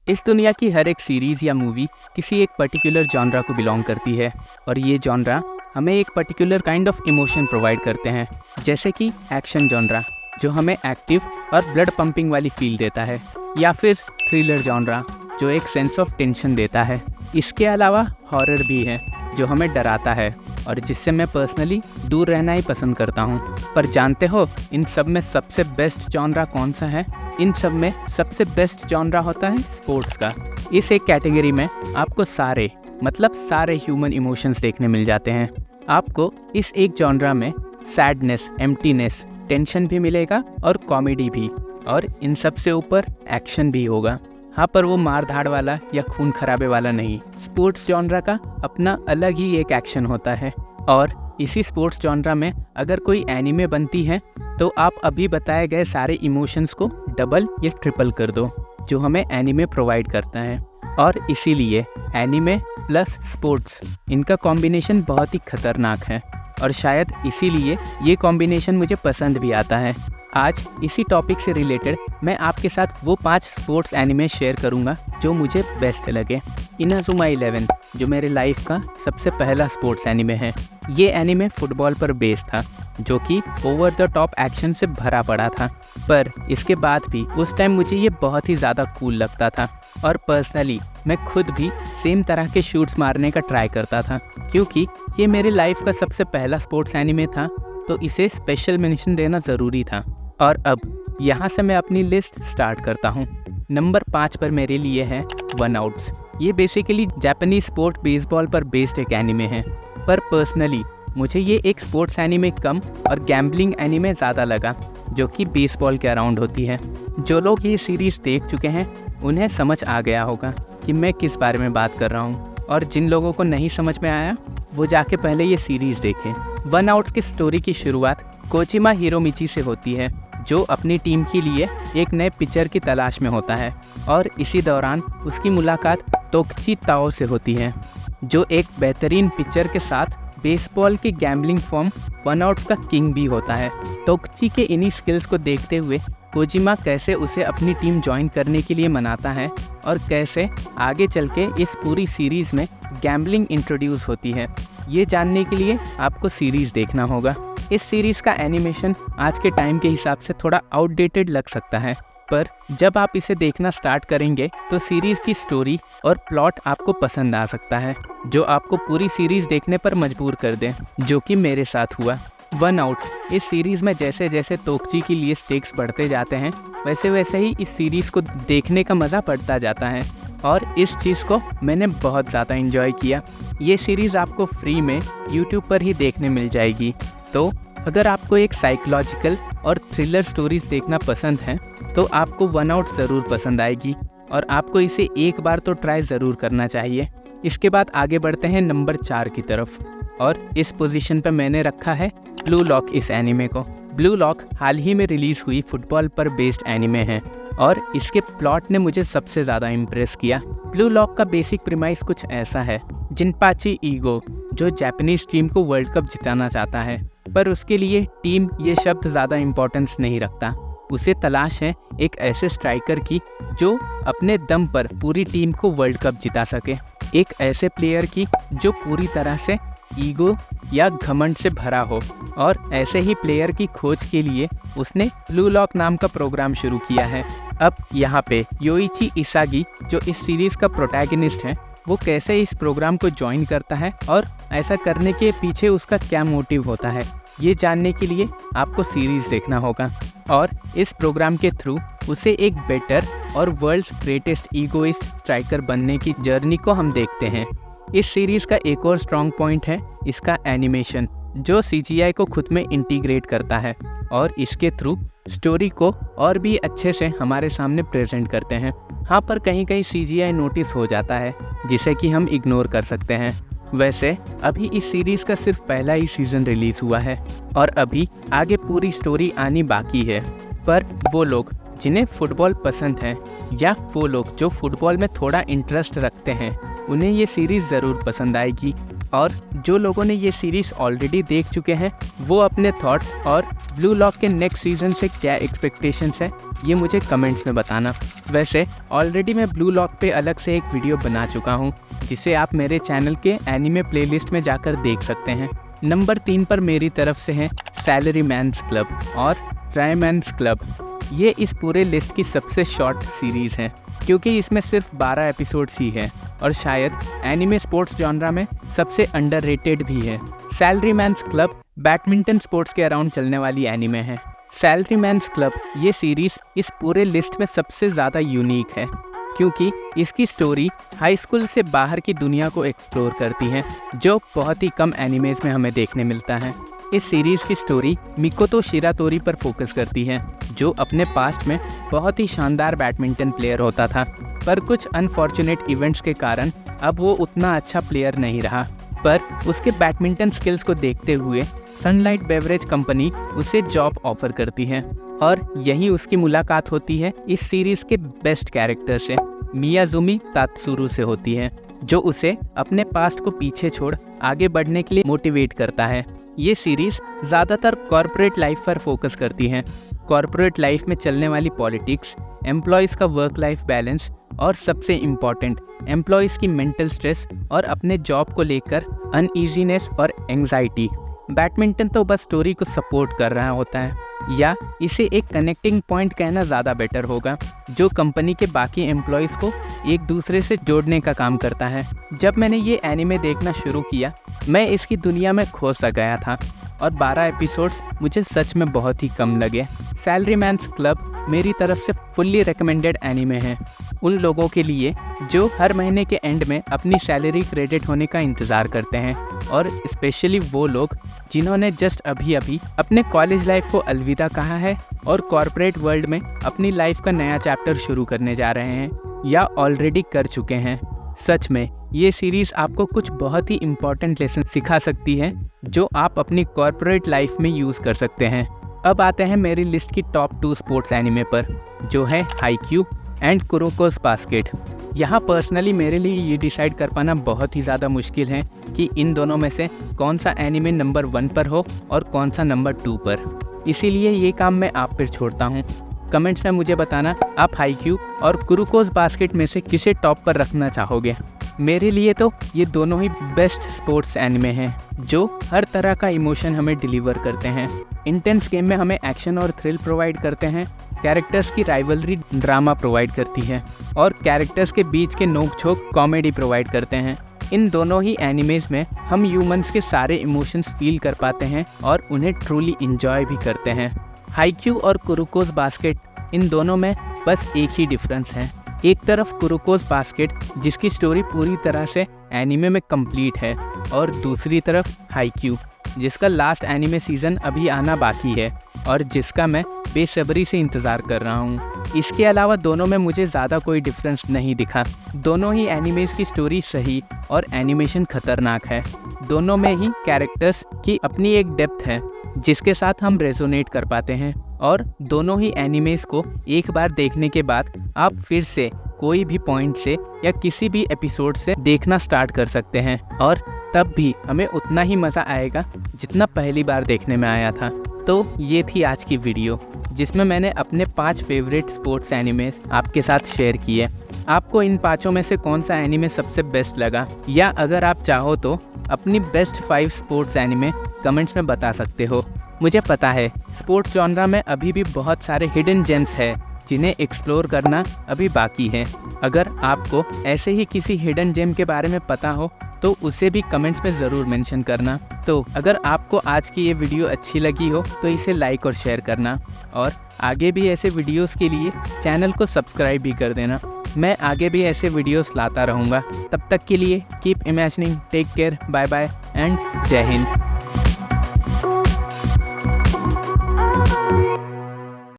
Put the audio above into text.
इस दुनिया की हर एक सीरीज़ या मूवी किसी एक पर्टिकुलर जॉनरा को बिलोंग करती है और ये जॉनरा हमें एक particular kind of emotion provide करते हैं, जैसे कि एक्शन जॉनरा जो हमें एक्टिव और ब्लड पंपिंग वाली फील देता है, या फिर थ्रिलर जॉनरा जो एक सेंस ऑफ टेंशन देता है। इसके अलावा हॉरर भी है जो हमें डराता है और जिससे मैं पर्सनली दूर रहना ही पसंद करता हूँ। पर जानते हो इन सब में सबसे बेस्ट जॉनरा कौन सा है? इन सब में सबसे बेस्ट जॉनरा होता है स्पोर्ट्स का। इस एक कैटेगरी में आपको सारे सारे ह्यूमन इमोशंस देखने मिल जाते हैं। आपको इस एक जॉनरा में सैडनेस, एम्प्टीनेस, टेंशन भी मिलेगा और कॉमेडी भी, और इन सब से ऊपर एक्शन भी होगा। हाँ, पर वो मार धाड़ वाला या खून खराबे वाला नहीं। स्पोर्ट्स जॉनरा का अपना अलग ही एक एक्शन होता है, और इसी स्पोर्ट्स जॉनरा में अगर कोई एनिमे बनती है तो आप अभी बताए गए सारे इमोशंस को डबल या ट्रिपल कर दो जो हमें एनिमे प्रोवाइड करता है। और इसीलिए एनिमे प्लस स्पोर्ट्स, इनका कॉम्बिनेशन बहुत ही खतरनाक है और शायद इसीलिए ये कॉम्बिनेशन मुझे पसंद भी आता है। आज इसी टॉपिक से रिलेटेड मैं आपके साथ वो 5 स्पोर्ट्स एनिमे शेयर करूंगा जो मुझे बेस्ट लगे। इनाजुमा 11 जो मेरे लाइफ का सबसे पहला स्पोर्ट्स एनिमे है। ये एनिमे फुटबॉल पर बेस्ड था जो कि ओवर द टॉप एक्शन से भरा पड़ा था, पर इसके बाद भी उस टाइम मुझे ये बहुत ही ज़्यादा कूल लगता था और पर्सनली मैं खुद भी सेम तरह के शूट्स मारने का ट्राई करता था। क्योंकि ये मेरे लाइफ का सबसे पहला स्पोर्ट्स एनिमे था तो इसे स्पेशल मेंशन देना ज़रूरी था। और अब यहाँ से मैं अपनी लिस्ट स्टार्ट करता हूँ। नंबर 5 पर मेरे लिए है वन आउट्स। ये बेसिकली जापानीज स्पोर्ट बेसबॉल पर बेस्ड एक एनिमे है, पर पर्सनली मुझे ये एक स्पोर्ट्स एनिमे कम और गैम्बलिंग एनिमे ज़्यादा लगा जो कि बेसबॉल के अराउंड होती है। जो लोग ये सीरीज़ देख चुके हैं उन्हें समझ आ गया होगा कि मैं किस बारे में बात कर रहा हूँ, और जिन लोगों को नहीं समझ में आया वो जाके पहले ये सीरीज़ देखें। वन आउट्स की स्टोरी की शुरुआत कोचिमा हिरोमिची से होती है जो अपनी टीम के लिए एक नए पिचर की तलाश में होता है, और इसी दौरान उसकी मुलाकात तोकची ताओ से होती है जो एक बेहतरीन पिचर के साथ बेसबॉल के गैम्बलिंग फॉर्म वन आउट्स का किंग भी होता है। तोकची के इन्हीं स्किल्स को देखते हुए कोजिमा कैसे उसे अपनी टीम ज्वाइन करने के लिए मनाता है और कैसे आगे चल के इस पूरी सीरीज़ में गैम्बलिंग इंट्रोड्यूस होती है, ये जानने के लिए आपको सीरीज़ देखना होगा। इस सीरीज़ का एनिमेशन आज के टाइम के हिसाब से थोड़ा आउटडेटेड लग सकता है, पर जब आप इसे देखना स्टार्ट करेंगे तो सीरीज़ की स्टोरी और प्लॉट आपको पसंद आ सकता है जो आपको पूरी सीरीज़ देखने पर मजबूर कर दे, जो कि मेरे साथ हुआ। वन आउट्स इस सीरीज़ में जैसे जैसे तोकची के लिए स्टेक्स बढ़ते जाते हैं वैसे वैसे ही इस सीरीज़ को देखने का मज़ा बढ़ता जाता है, और इस चीज़ को मैंने बहुत ज़्यादा एंजॉय किया। ये सीरीज़ आपको फ्री में यूट्यूब पर ही देखने मिल जाएगी। तो अगर आपको एक साइकोलॉजिकल और थ्रिलर स्टोरीज देखना पसंद है तो आपको वन आउट ज़रूर पसंद आएगी और आपको इसे एक बार तो ट्राई ज़रूर करना चाहिए। इसके बाद आगे बढ़ते हैं नंबर 4 की तरफ, और इस पोजीशन पर मैंने रखा है ब्लू लॉक इस एनिमे को। ब्लू लॉक हाल ही में रिलीज़ हुई फुटबॉल पर बेस्ड एनिमे है और इसके प्लॉट ने मुझे सबसे ज़्यादा इम्प्रेस किया। ब्लू लॉक का बेसिक प्रीमाइस कुछ ऐसा है, जिनपाची ईगो जो जापानीज टीम को वर्ल्ड कप जिताना चाहता है, पर उसके लिए टीम ये शब्द ज़्यादा इम्पोर्टेंस नहीं रखता। उसे तलाश है एक ऐसे स्ट्राइकर की जो अपने दम पर पूरी टीम को वर्ल्ड कप जिता सके, एक ऐसे प्लेयर की जो पूरी तरह से ईगो या घमंड से भरा हो, और ऐसे ही प्लेयर की खोज के लिए उसने ब्लू लॉक नाम का प्रोग्राम शुरू किया है। अब यहाँ पे योइची इसागी जो इस सीरीज़ का प्रोटैगनिस्ट है वो कैसे इस प्रोग्राम को ज्वाइन करता है और ऐसा करने के पीछे उसका क्या मोटिव होता है, ये जानने के लिए आपको सीरीज़ देखना होगा। और इस प्रोग्राम के थ्रू उसे एक बेटर और वर्ल्ड्स ग्रेटेस्ट ईगोइस्ट स्ट्राइकर बनने की जर्नी को हम देखते हैं। इस सीरीज़ का एक और स्ट्रॉन्ग पॉइंट है इसका एनिमेशन जो CGI को खुद में इंटीग्रेट करता है और इसके थ्रू स्टोरी को और भी अच्छे से हमारे सामने प्रेजेंट करते हैं। हाँ, पर कहीं कहीं CGI नोटिस हो जाता है जिसे कि हम इग्नोर कर सकते हैं। वैसे अभी इस सीरीज़ का सिर्फ पहला ही सीज़न रिलीज़ हुआ है और अभी आगे पूरी स्टोरी आनी बाकी है, पर वो लोग जिन्हें फुटबॉल पसंद है या वो लोग जो फुटबॉल में थोड़ा इंटरेस्ट रखते हैं उन्हें ये सीरीज़ ज़रूर पसंद आएगी। और जो लोगों ने ये सीरीज़ ऑलरेडी देख चुके हैं वो अपने थॉट्स और ब्लू लॉक के नेक्स्ट सीज़न से क्या एक्सपेक्टेशंस है ये मुझे कमेंट्स में बताना। वैसे ऑलरेडी मैं ब्लू लॉक पे अलग से एक वीडियो बना चुका हूँ जिसे आप मेरे चैनल के एनिमे प्लेलिस्ट में जाकर देख सकते हैं। नंबर 3 पर मेरी तरफ से है सैलरीमैन्स क्लब और ट्राइमैन्स क्लब। ये इस पूरे लिस्ट की सबसे शॉर्ट सीरीज़ है क्योंकि इसमें सिर्फ 12 एपिसोड्स ही हैं और शायद एनिमे स्पोर्ट्स जॉनरा में सबसे अंडररेटेड भी है। सैलरीमैन्स क्लब बैडमिंटन स्पोर्ट्स के अराउंड चलने वाली एनिमे है। सैलरीमैन्स क्लब ये सीरीज़ इस पूरे लिस्ट में सबसे ज़्यादा यूनिक है क्योंकि इसकी स्टोरी हाई स्कूल से बाहर की दुनिया को एक्सप्लोर करती है जो बहुत ही कम एनिमेज में हमें देखने मिलता है। इस सीरीज़ की स्टोरी मिकोतो शिरातोरी पर फोकस करती है जो अपने पास्ट में बहुत ही शानदार बैडमिंटन प्लेयर होता था, पर कुछ अनफॉर्चुनेट इवेंट्स के कारण अब वो उतना अच्छा प्लेयर नहीं रहा। पर उसके बैडमिंटन स्किल्स को देखते हुए सनलाइट बेवरेज कंपनी उसे जॉब ऑफर करती है और यहीं उसकी मुलाकात होती है इस सीरीज़ के बेस्ट कैरेक्टर से, मियाजुमी तात्सुरु से होती है, जो उसे अपने पास्ट को पीछे छोड़ आगे बढ़ने के लिए मोटिवेट करता है। ये सीरीज़ ज़्यादातर कॉर्पोरेट लाइफ पर फोकस करती है। कॉर्पोरेट लाइफ में चलने वाली पॉलिटिक्स, एम्प्लॉयज़ का वर्क लाइफ बैलेंस और सबसे इम्पॉर्टेंट एम्प्लॉयज़ की मेंटल स्ट्रेस और अपने जॉब को लेकर अनईजीनेस और एंग्जाइटी। बैडमिंटन तो बस स्टोरी को सपोर्ट कर रहा होता है, या इसे एक कनेक्टिंग पॉइंट कहना ज़्यादा बेटर होगा, जो कंपनी के बाकी एम्प्लॉयज़ को एक दूसरे से जोड़ने का काम करता है। जब मैंने ये एनिमे देखना शुरू किया मैं इसकी दुनिया में खो सा गया था और 12 एपिसोड्स मुझे सच में बहुत ही कम लगे। सैलरीमैन्स क्लब मेरी तरफ से फुल्ली रिकमेंडेड एनिमे है उन लोगों के लिए जो हर महीने के एंड में अपनी सैलरी क्रेडिट होने का इंतज़ार करते हैं, और स्पेशली वो लोग जिन्होंने जस्ट अभी अभी अपने कॉलेज लाइफ को अलविदा कहा है और कॉर्पोरेट वर्ल्ड में अपनी लाइफ का नया चैप्टर शुरू करने जा रहे हैं या ऑलरेडी कर चुके हैं। सच में ये सीरीज़ आपको कुछ बहुत ही इम्पॉर्टेंट लेसन सिखा सकती है जो आप अपनी कॉर्पोरेट लाइफ में यूज़ कर सकते हैं। अब आते हैं मेरी लिस्ट की टॉप 2 स्पोर्ट्स एनिमे पर, जो है हाईक्यू एंड कुरोकोस बास्केट। यहाँ पर्सनली मेरे लिए ये डिसाइड कर पाना बहुत ही ज़्यादा मुश्किल है कि इन दोनों में से कौन सा एनिमे नंबर 1 पर हो और कौन सा नंबर 2 पर। इसीलिए ये काम मैं आप पर छोड़ता हूँ। कमेंट्स में मुझे बताना आप हाईक्यू और कुरोकोस बास्केट में से किसे टॉप पर रखना चाहोगे। मेरे लिए तो ये दोनों ही बेस्ट स्पोर्ट्स एनिमे हैं जो हर तरह का इमोशन हमें डिलीवर करते हैं। इंटेंस गेम में हमें एक्शन और थ्रिल प्रोवाइड करते हैं, कैरेक्टर्स की राइवलरी ड्रामा प्रोवाइड करती है और कैरेक्टर्स के बीच के नोक-झोंक कॉमेडी प्रोवाइड करते हैं। इन दोनों ही एनिमेज में हम ह्यूमंस के सारे इमोशंस फील कर पाते हैं और उन्हें ट्रूली इंजॉय भी करते हैं। हाईक्यू और कुरोकोस बास्केट, इन दोनों में बस एक ही डिफरेंस है। एक तरफ कुरोकोस बास्केट जिसकी स्टोरी पूरी तरह से एनिमे में कंप्लीट है, और दूसरी तरफ हाईक्यू जिसका लास्ट एनिमे सीज़न अभी आना बाकी है और जिसका मैं बेसब्री से इंतज़ार कर रहा हूँ। इसके अलावा दोनों में मुझे ज़्यादा कोई डिफरेंस नहीं दिखा। दोनों ही एनिमेज की स्टोरी सही और एनिमेशन खतरनाक है। दोनों में ही कैरेक्टर्स की अपनी एक डेप्थ है जिसके साथ हम रेजोनेट कर पाते हैं, और दोनों ही एनिमेज को एक बार देखने के बाद आप फिर से कोई भी पॉइंट से या किसी भी एपिसोड से देखना स्टार्ट कर सकते हैं, और तब भी हमें उतना ही मज़ा आएगा जितना पहली बार देखने में आया था। तो ये थी आज की वीडियो जिसमें मैंने अपने 5 फेवरेट स्पोर्ट्स एनिमेज आपके साथ शेयर किए। आपको इन 5 में से कौन सा एनिमे सबसे बेस्ट लगा, या अगर आप चाहो तो अपनी बेस्ट 5 स्पोर्ट्स एनिमे कमेंट्स में बता सकते हो। मुझे पता है स्पोर्ट्स जॉनरा में अभी भी बहुत सारे हिडन जेम्स हैं जिन्हें एक्सप्लोर करना अभी बाकी है। अगर आपको ऐसे ही किसी हिडन जेम के बारे में पता हो तो उसे भी कमेंट्स में ज़रूर मेंशन करना। तो अगर आपको आज की ये वीडियो अच्छी लगी हो तो इसे लाइक और शेयर करना, और आगे भी ऐसे वीडियोस के लिए चैनल को सब्सक्राइब भी कर देना। मैं आगे भी ऐसे वीडियोस लाता रहूँगा। तब तक के लिए keep imagining, take care, bye bye and जय हिंद।